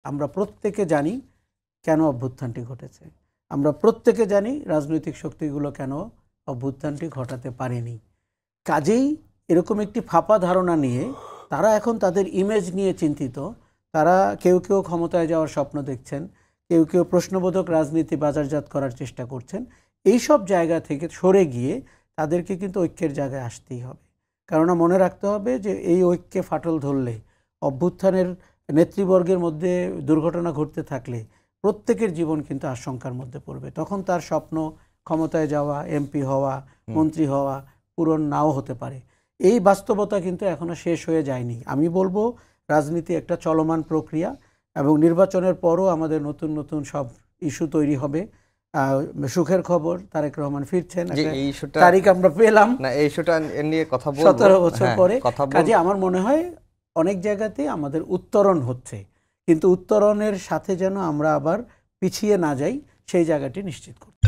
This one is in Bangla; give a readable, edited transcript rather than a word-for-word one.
আমরা প্রত্যেকে জানি কেন অভ্যুত্থানটি ঘটেছে, আমরা প্রত্যেকে জানি রাজনৈতিক শক্তিগুলো কেন অভ্যুত্থানটি ঘটাতে পারেনি। কাজেই এরকম একটি ফাঁপা ধারণা নিয়ে তারা এখন তাদের ইমেজ নিয়ে চিন্তিত। তারা কেউ কেউ ক্ষমতায় যাওয়ার স্বপ্ন দেখছেন, কেউ কেউ প্রশ্নবোধক রাজনীতি বাজারজাত করার চেষ্টা করছেন। এই সব জায়গা থেকে সরে গিয়ে তাদেরকে কিন্তু ঐক্যের জায়গায় আসতেই হবে। কেননা মনে রাখতে হবে যে এই ঐক্যে ফাটল ধরলে, অভ্যুত্থানের নেতৃবর্গের মধ্যে দুর্ঘটনা ঘটতে থাকলে প্রত্যেকের জীবন কিন্তু আশঙ্কার মধ্যে পড়বে। তখন তার স্বপ্ন ক্ষমতায় যাওয়া, এমপি হওয়া, মন্ত্রী হওয়া পূরণ নাও হতে পারে। এই বাস্তবতা কিন্তু এখনো শেষ হয়ে যায়নি। আমি বলবো রাজনীতি একটা চলমান প্রক্রিয়া এবং নির্বাচনের পরও আমাদের নতুন নতুন সব ইস্যু তৈরি হবে। সুখের খবর, তারেক রহমান ফিরছেন, তারিখ আমরা পেলাম না, এই ইস্যুটা নিয়ে কথা বলবো 17 বছর পরে। কাজে আমার মনে হয় অনেক জায়গাতে আমাদের উত্তরণ হচ্ছে, কিন্তু উত্তরণের সাথে যেন আমরা আবার পিছিয়ে না যাই সেই জায়গাটি নিশ্চিত করতে।